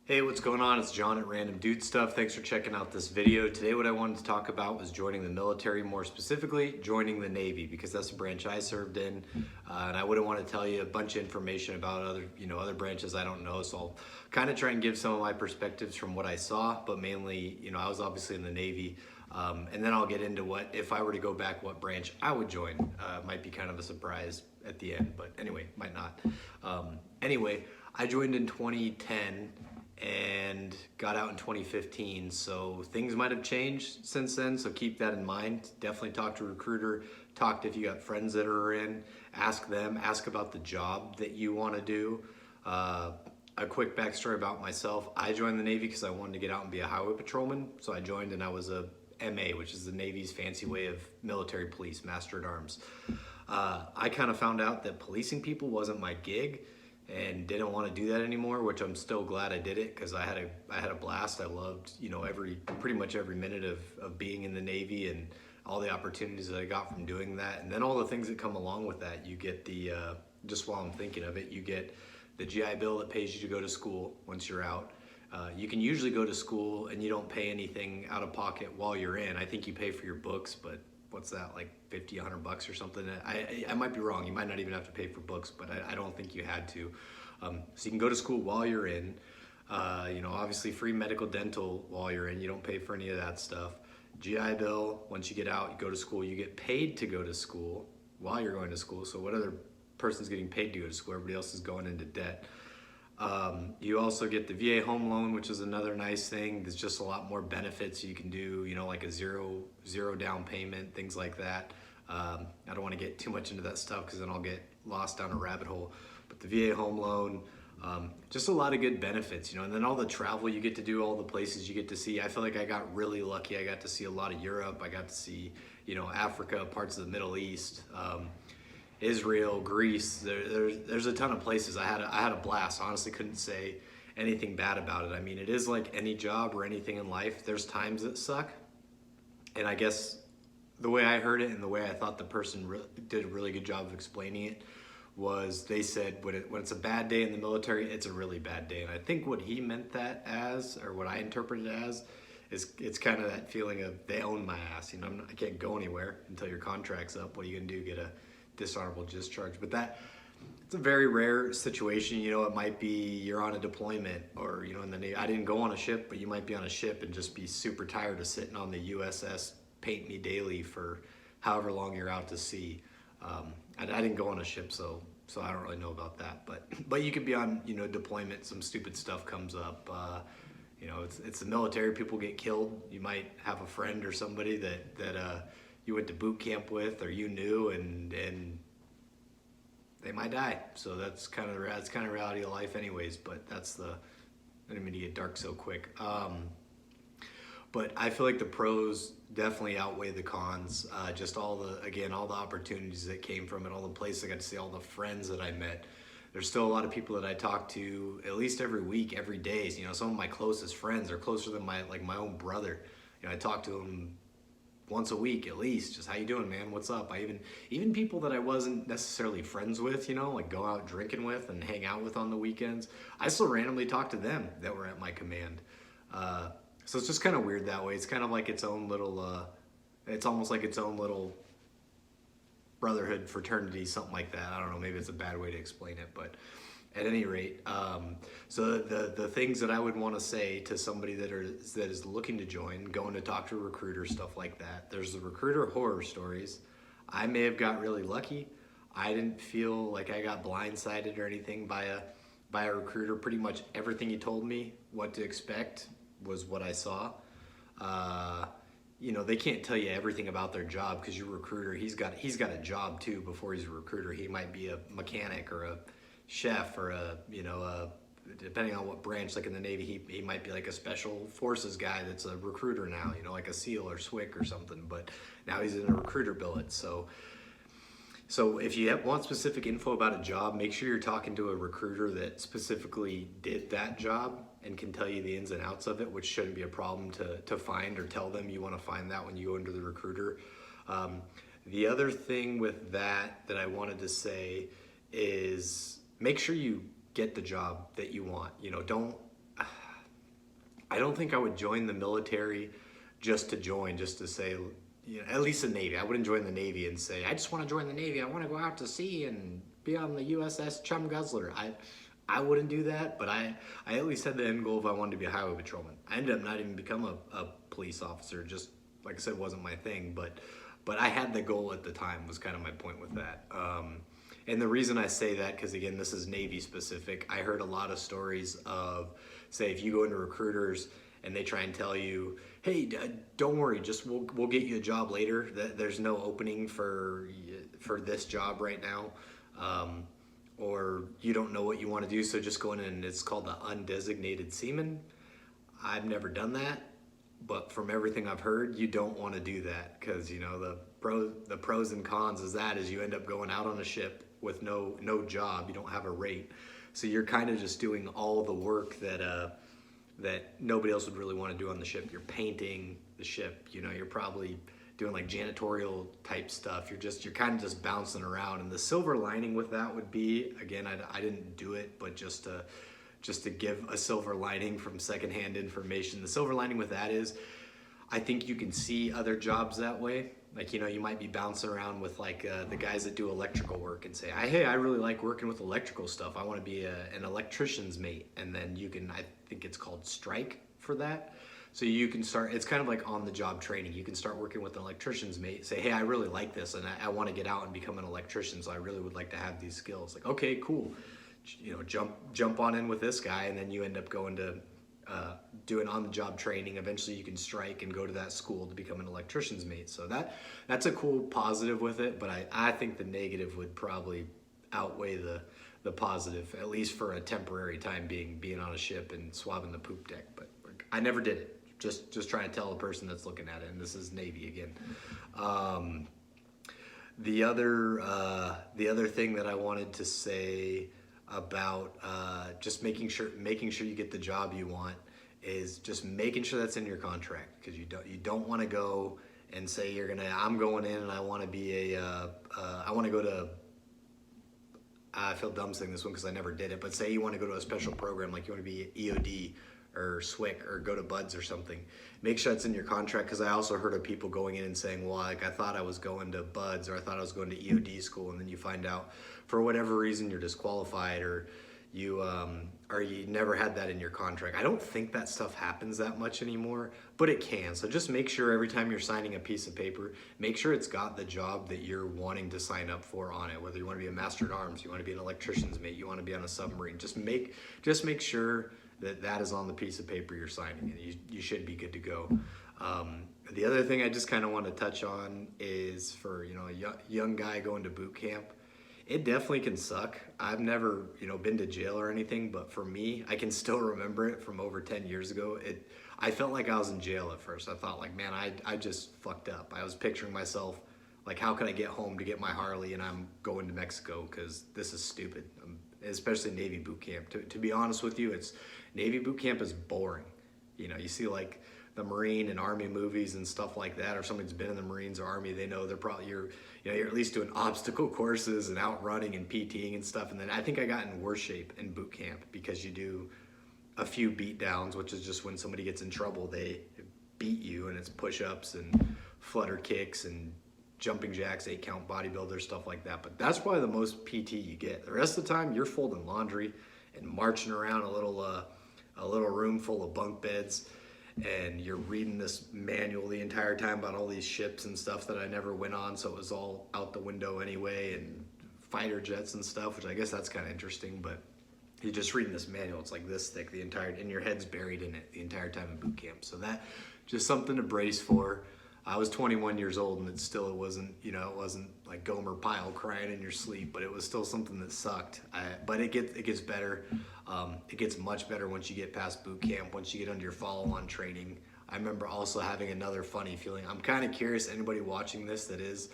Hey, what's going on? It's John at Random Dude Stuff. Thanks for checking out this video. Today what I wanted to talk about was joining the military, more specifically joining the Navy, because that's the branch I served in. And I wouldn't want to tell you a bunch of information about other branches I don't know. So I'll kind of try and give some of my perspectives from what I saw, but mainly, I was obviously in the Navy. And then I'll get into what, if I were to go back, what branch I would join. Might be kind of a surprise at the end, but anyway, might not. Anyway, I joined in 2010 and got out in 2015, so things might have changed since then, so keep that in mind. Definitely talk to a recruiter, talk to if you got friends that are in, ask them, ask about the job that you want to do. A quick backstory about myself: I joined the Navy because I wanted to get out and be a highway patrolman, so I joined and I was a MA, which is the Navy's fancy way of military police, Master at Arms. I kind of found out that policing people wasn't my gig and didn't want to do that anymore, which I'm still glad I did it because I had a blast. I loved, pretty much every minute of being in the Navy and all the opportunities that I got from doing that. And then all the things that come along with that. You get the, just while I'm thinking of it, you get the GI Bill that pays you to go to school once you're out. You can usually go to school and you don't pay anything out of pocket while you're in. I think you pay for your books, but what's that, like 50, 100 bucks or something? I might be wrong. You might not even have to pay for books, but I don't think you had to. So you can go to school while you're in. Obviously free medical dental while you're in. You don't pay for any of that stuff. GI Bill, once you get out, you go to school. You get paid to go to school while you're going to school. So what other person's getting paid to go to school? Everybody else is going into debt. You also get the VA home loan, which is another nice thing. There's just a lot more benefits you can do, like a zero down payment, things like that. I don't want to get too much into that stuff because then I'll get lost down a rabbit hole. But the VA home loan, just a lot of good benefits, and then all the travel you get to do, all the places you get to see. I feel like I got really lucky. I got to see a lot of Europe. I got to see, Africa, parts of the Middle East. Israel, Greece, there's a ton of places. I had a blast. Honestly, couldn't say anything bad about it. I mean, it is like any job or anything in life. There's times that suck, and I guess the way I heard it and the way I thought the person did a really good job of explaining it was they said when it's a bad day in the military, it's a really bad day. And I think what he meant that as, or what I interpreted it as, is it's kind of that feeling of they own my ass. I can't go anywhere until your contract's up. What are you gonna do? Get a dishonorable discharge? But it's a very rare situation. It might be you're on a deployment, or in the Navy. I didn't go on a ship, but you might be on a ship and just be super tired of sitting on the USS Paint Me Daily for however long you're out to sea. I didn't go on a ship, so I don't really know about that. But you could be on deployment. Some stupid stuff comes up. It's the military. People get killed. You might have a friend or somebody that you went to boot camp with, or you knew, and they might die. So that's kind of reality of life, anyways. But I didn't mean to get dark so quick. But I feel like the pros definitely outweigh the cons. Just all the opportunities that came from it, all the places I got to see, all the friends that I met. There's still a lot of people that I talk to at least every week, every day. Some of my closest friends are closer than my own brother. I talk to them once a week at least. Just, how you doing, man? What's up? I even people that I wasn't necessarily friends with, like go out drinking with and hang out with on the weekends, I still randomly talk to them that were at my command. So it's just kind of weird that way. It's kind of like its own little, it's almost like its own little brotherhood, fraternity, something like that. I don't know, maybe it's a bad way to explain it, but at any rate, so the things that I would want to say to somebody that is looking to join, going to talk to a recruiter, stuff like that. There's the recruiter horror stories. I may have got really lucky. I didn't feel like I got blindsided or anything by a recruiter. Pretty much everything he told me what to expect was what I saw. They can't tell you everything about their job because your recruiter, he's got a job too before he's a recruiter. He might be a mechanic or a chef or depending on what branch. Like in the Navy, he might be like a special forces guy that's a recruiter now, like a SEAL or SWCC or something, but now he's in a recruiter billet. So if you want specific info about a job, make sure you're talking to a recruiter that specifically did that job and can tell you the ins and outs of it, which shouldn't be a problem to find, or tell them you want to find that when you go into the recruiter. The other thing with that I wanted to say is make sure you get the job that you want. Don't I don't think I would join the military just to join, just to say, you know, at least the Navy. I wouldn't join the Navy and say, I just want to join the Navy. I want to go out to sea and be on the USS Chum Guzzler. I wouldn't do that, but I at least had the end goal if I wanted to be a highway patrolman. I ended up not even become a police officer. Just like I said, wasn't my thing. But I had the goal at the time. Was kind of my point with that. And the reason I say that, because again, this is Navy specific. I heard a lot of stories of, say, if you go into recruiters and they try and tell you, hey, don't worry, just we'll get you a job later. There's no opening for this job right now. Or you don't know what you want to do, so just go in, and it's called the undesignated seaman. I've never done that, but from everything I've heard, you don't want to do that, because you know the pros and cons is you end up going out on a ship with no job. You don't have a rate, so you're kind of just doing all the work that nobody else would really want to do on the ship. You're painting the ship, you know, you're probably doing like janitorial type stuff. You're kind of just bouncing around. And the silver lining with that would be, again, I didn't do it, but just to give a silver lining from secondhand information. The silver lining with that is, I think you can see other jobs that way. Like, you know, you might be bouncing around with like the guys that do electrical work and say, hey, I really like working with electrical stuff. I want to be an electrician's mate. And then you can, I think it's called strike for that. So you can start, it's kind of like on the job training. You can start working with an electrician's mate, say, hey, I really like this and I want to get out and become an electrician. So I really would like to have these skills. Like, okay, cool. You know, jump on in with this guy, and then you end up going to doing on-the-job training. Eventually you can strike and go to that school to become an electrician's mate. So that's a cool positive with it, but I think the negative would probably outweigh the positive, at least for a temporary time being on a ship and swabbing the poop deck. But I never did it. Just trying to tell the person that's looking at it, and this is Navy again. The other thing that I wanted to say about just making sure you get the job you want is just making sure that's in your contract, because you don't want to go and say I'm going in and I want to be I want to go to, I feel dumb saying this one because I never did it, but say you want to go to a special program, like you want to be EOD or SWIC or go to BUDS or something. Make sure it's in your contract, because I also heard of people going in and saying, well, like I thought I was going to BUDS or I thought I was going to EOD school, and then you find out for whatever reason you're disqualified, or you never had that in your contract. I don't think that stuff happens that much anymore, but it can. So just make sure every time you're signing a piece of paper, make sure it's got the job that you're wanting to sign up for on it. Whether you want to be a master at arms, you want to be an electrician's mate, you want to be on a submarine, just make sure that is on the piece of paper you're signing, and you should be good to go. The other thing I just kind of want to touch on is for, you know, a young guy going to boot camp, it definitely can suck. I've never, you know, been to jail or anything, but for me, I can still remember it from over 10 years ago. I felt like I was in jail at first. I thought like, man, I just fucked up. I was picturing myself like, how can I get home to get my Harley, and I'm going to Mexico because this is stupid. Especially Navy boot camp. To be honest with you, Navy boot camp is boring. You know, you see like the Marine and Army movies and stuff like that, or somebody's been in the Marines or Army, they know they're probably, you're at least doing obstacle courses and outrunning and PTing and stuff. And then I think I got in worse shape in boot camp, because you do a few beat downs, which is just when somebody gets in trouble, they beat you, and it's push-ups and flutter kicks and jumping jacks, 8-count bodybuilders, stuff like that. But that's probably the most PT you get. The rest of the time, you're folding laundry and marching around a little room full of bunk beds, and you're reading this manual the entire time about all these ships and stuff that I never went on, so it was all out the window anyway, and fighter jets and stuff, which I guess that's kind of interesting. But you're just reading this manual. It's like this thick and your head's buried in it the entire time in boot camp. So that just something to brace for. I was 21 years old, and it wasn't like Gomer Pyle crying in your sleep, but it was still something that sucked. But it gets better. It gets much better once you get past boot camp, once you get under your follow-on training. I remember also having another funny feeling. I'm kind of curious, anybody watching this that is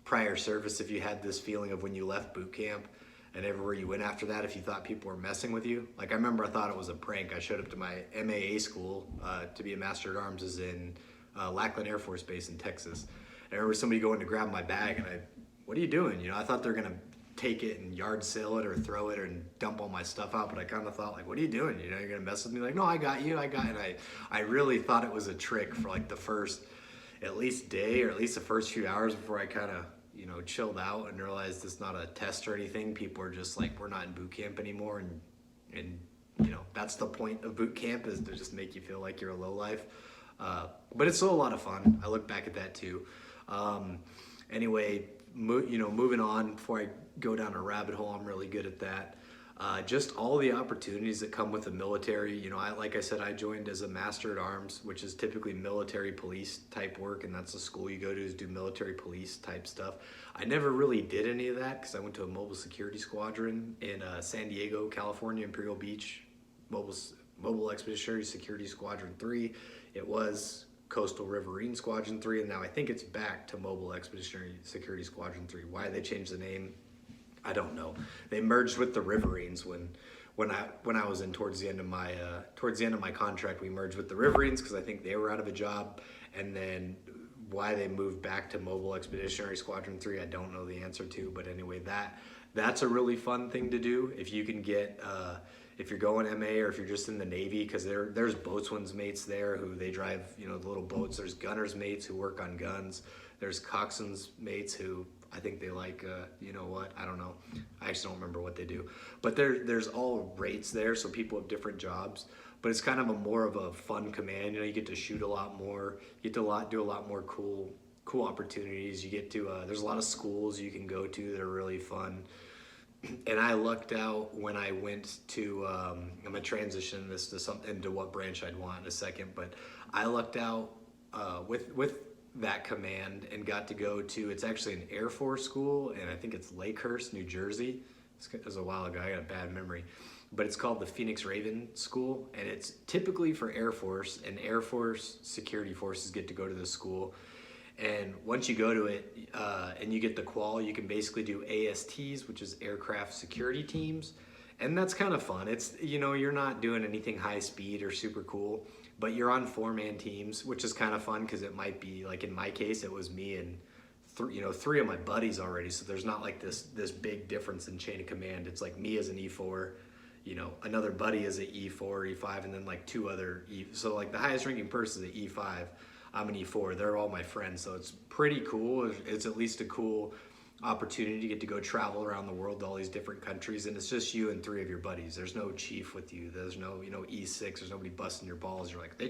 prior service, if you had this feeling of when you left boot camp and everywhere you went after that, if you thought people were messing with you. Like, I remember I thought it was a prank. I showed up to my MAA school to be a Master at Arms, is in Lackland Air Force Base in Texas. And I remember somebody going to grab my bag, and what are you doing? You know, I thought they're gonna take it and yard sale it or throw it and dump all my stuff out, but I kind of thought like, what are you doing? You know, you're gonna mess with me? Like, no, I got you, and I really thought it was a trick for like the first at least day or at least the first few hours before I kind of, you know, chilled out and realized it's not a test or anything. People are just like, we're not in boot camp anymore, and you know, that's the point of boot camp, is to just make you feel like you're a lowlife. But it's still a lot of fun. I look back at that too. Anyway, you know, moving on before I go down a rabbit hole, I'm really good at that. Just all the opportunities that come with the military. You know, like I said, I joined as a Master at Arms, which is typically military police type work, and that's the school you go to is do military police type stuff. I never really did any of that because I went to a mobile security squadron in San Diego, California, Imperial Beach, Mobile Expeditionary Security Squadron 3. It was Coastal Riverine Squadron 3, and now I think it's back to Mobile Expeditionary Security Squadron 3. Why they changed the name, I don't know. They merged with the Riverines when I was in towards the end of my contract. We merged with the Riverines because I think they were out of a job, and then why they moved back to Mobile Expeditionary Squadron 3, I don't know the answer to. But anyway, that's a really fun thing to do if you can get if you're going MA or if you're just in the Navy, because there's boatswain's mates there who they drive, you know, the little boats. There's gunner's mates who work on guns. There's coxswain's mates who I think they like, you know what, I don't know. I actually don't remember what they do. But there's all rates there, so people have different jobs. But it's kind of more of a fun command. You know, you get to shoot a lot more. You get to do a lot more cool opportunities. You get to, there's a lot of schools you can go to that are really fun. And I lucked out when I went to, I'm gonna transition this to into what branch I'd want in a second, but I lucked out with that command and got to go to, it's actually an Air Force school, and I think it's Lakehurst, New Jersey. It was a while ago, I got a bad memory. But it's called the Phoenix Raven School, and it's typically for Air Force, and Air Force security forces get to go to this school. And once you go to it and you get the qual, you can basically do ASTs, which is aircraft security teams. And that's kind of fun. It's, you know, you're not doing anything high speed or super cool, but you're on 4-man teams, which is kind of fun because it might be, like in my case, it was me and three of my buddies already. So there's not like this big difference in chain of command. It's like me as an E4, you know, another buddy is an E4, E5, and then like 2 other So like the highest ranking person is an E5. I'm an E4, they're all my friends, so it's pretty cool. It's at least a cool opportunity to get to go travel around the world to all these different countries, and it's just you and 3 of your buddies. There's no chief with you, there's no, you know, E6, there's nobody busting your balls. You're like,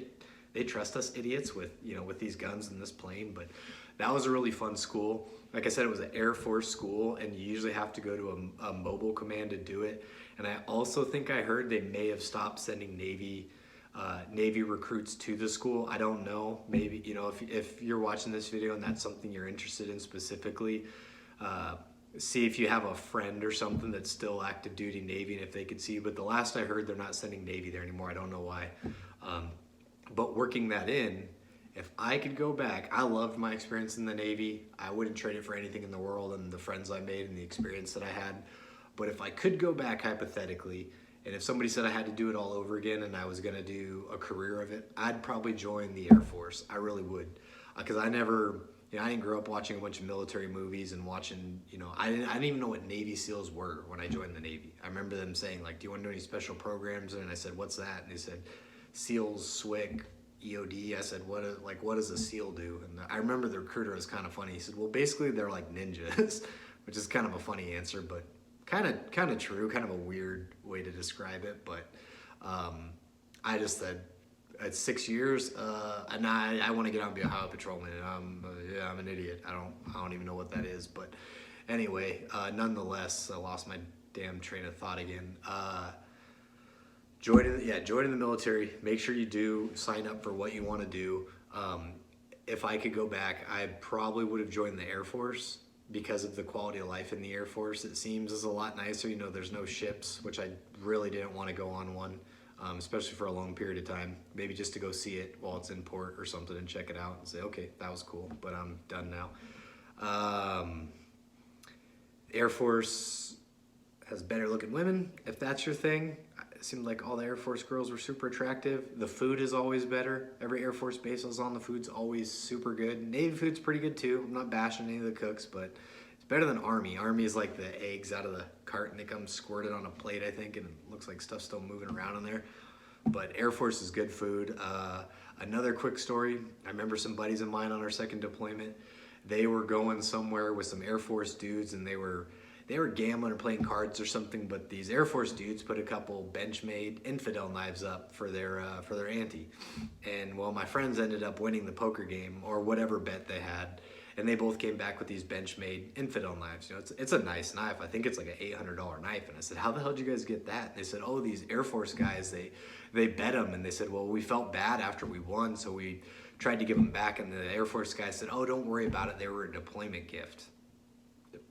they trust us idiots with, you know, with these guns and this plane. But that was a really fun school. Like I said, it was an Air Force school, and you usually have to go to a mobile command to do it. And I also think I heard they may have stopped sending Navy recruits to the school. I don't know. Maybe, you know, if you're watching this video and that's something you're interested in specifically, see if you have a friend or something that's still active duty Navy and if they could see. But the last I heard, they're not sending Navy there anymore. I don't know why. But working that in, if I could go back, I loved my experience in the Navy. I wouldn't trade it for anything in the world, and the friends I made and the experience that I had. But if I could go back hypothetically, and if somebody said I had to do it all over again and I was gonna do a career of it, I'd probably join the Air Force. I really would. Because I didn't grow up watching a bunch of military movies and watching, you know, I didn't even know what Navy SEALs were when I joined the Navy. I remember them saying, like, do you want to do any special programs? And I said, what's that? And they said, SEALs, SWIC, EOD. I said, what does a SEAL do? And I remember the recruiter was kind of funny. He said, well, basically they're like ninjas, which is kind of a funny answer, but kind of true, kind of a weird way to describe it. But I just said, at 6 years, and I want to get out and be a highway patrolman. Yeah, I'm an idiot. I don't even know what that is. But anyway, nonetheless, I lost my damn train of thought again. Joining the military. Make sure you do sign up for what you want to do. If I could go back, I probably would have joined the Air Force because of the quality of life in the Air Force. It seems is a lot nicer. You know, there's no ships, which I really didn't want to go on one. Especially for a long period of time, maybe just to go see it while it's in port or something and check it out and say, okay, that was cool, but I'm done now. Air Force has better looking women, if that's your thing. It seemed like all the Air Force girls were super attractive. The food is always better. Every Air Force base I was on, the food's always super good. Navy food's pretty good too. I'm not bashing any of the cooks, but it's better than Army. Army is like the eggs out of the carton. They come squirted on a plate, I think, and it looks like stuff's still moving around in there. But Air Force is good food. Another quick story. I remember some buddies of mine on our second deployment. They were going somewhere with some Air Force dudes, and they were gambling or playing cards or something. But these Air Force dudes put a couple Benchmade infidel knives up for their ante. And well, my friends ended up winning the poker game or whatever bet they had. And they both came back with these Benchmade infidel knives. You know, it's a nice knife. I think it's like an $800 knife. And I said, how the hell did you guys get that? And they said, oh, these Air Force guys, they bet them. And they said, well, we felt bad after we won, so we tried to give them back. And the Air Force guy said, oh, don't worry about it. They were a deployment gift.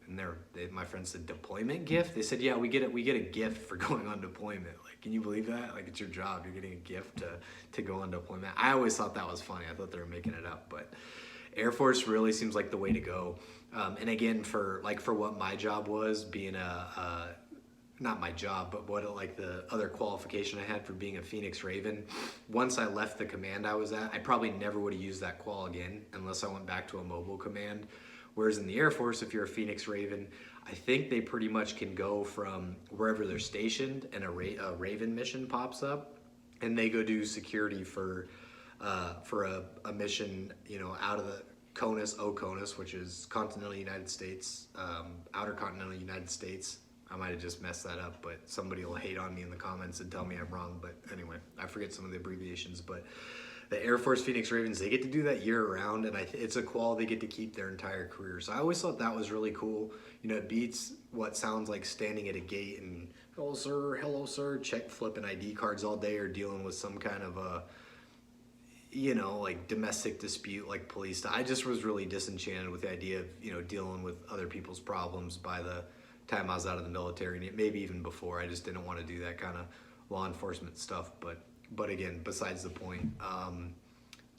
And my friend said, deployment gift? They said, yeah, we get a gift for going on deployment. Like, can you believe that? Like, it's your job. You're getting a gift to go on deployment. I always thought that was funny. I thought they were making it up, but Air Force really seems like the way to go. And again, for what my job was, being not my job, but like the other qualification I had for being a Phoenix Raven, once I left the command I was at, I probably never would have used that qual again unless I went back to a mobile command. Whereas in the Air Force, if you're a Phoenix Raven, I think they pretty much can go from wherever they're stationed and a Raven mission pops up, and they go do security for a mission, you know, out of the OCONUS, which is continental United States, outer continental United States. I might have just messed that up, but somebody will hate on me in the comments and tell me I'm wrong. But anyway, I forget some of the abbreviations. But the Air Force Phoenix Ravens, they get to do that year round, and it's a qual they get to keep their entire career. So I always thought that was really cool. You know, it beats what sounds like standing at a gate and, hello sir, check flipping ID cards all day or dealing with some kind of a, you know, like domestic dispute like police. I just was really disenchanted with the idea of, you know, dealing with other people's problems by the time I was out of the military, and maybe even before. I just didn't want to do that kind of law enforcement stuff. But again, besides the point,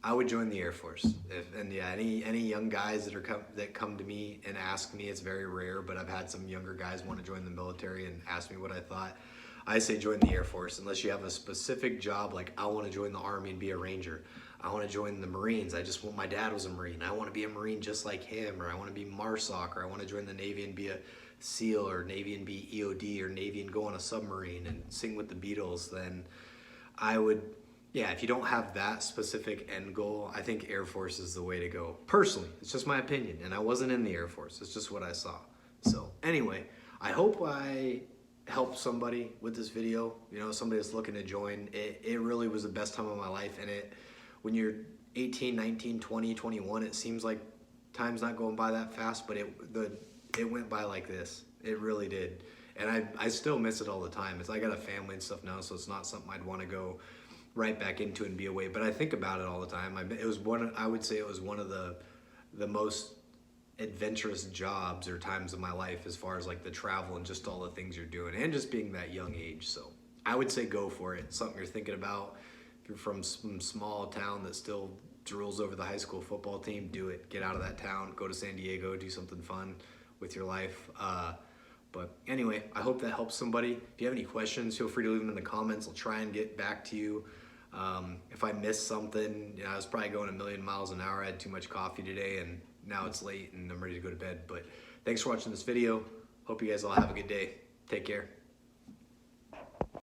I would join the Air Force. Any young guys that come to me and ask me, it's very rare, but I've had some younger guys want to join the military and ask me what I thought. I say join the Air Force unless you have a specific job, like I want to join the Army and be a Ranger. I want to join the Marines. My dad was a Marine. I want to be a Marine just like him, or I want to be MARSOC, or I want to join the Navy and be a SEAL, or Navy and be EOD, or Navy and go on a submarine and sing with the Beatles. Then I would, yeah, if you don't have that specific end goal, I think Air Force is the way to go. Personally, it's just my opinion, and I wasn't in the Air Force. It's just what I saw. So anyway, I hope I help somebody with this video, you know, somebody that's looking to join. It really was the best time of my life, and when you're 18, 19, 20, 21, it seems like time's not going by that fast, but it went by like this. It really did. And I still miss it all the time. I got a family and stuff now, so it's not something I'd want to go right back into and be away, but I think about it all the time. I would say it was one of the most adventurous jobs or times of my life, as far as like the travel and just all the things you're doing, and just being that young age. So I would say go for it. Something you're thinking about. If you're from some small town that still drools over the high school football team, do it. Get out of that town, go to San Diego, do something fun with your life. But anyway, I hope that helps somebody. If you have any questions, feel free to leave them in the comments. I'll try and get back to you. If I missed something, you know, I was probably going a million miles an hour. I had too much coffee today, and now it's late and I'm ready to go to bed. But thanks for watching this video. Hope you guys all have a good day. Take care.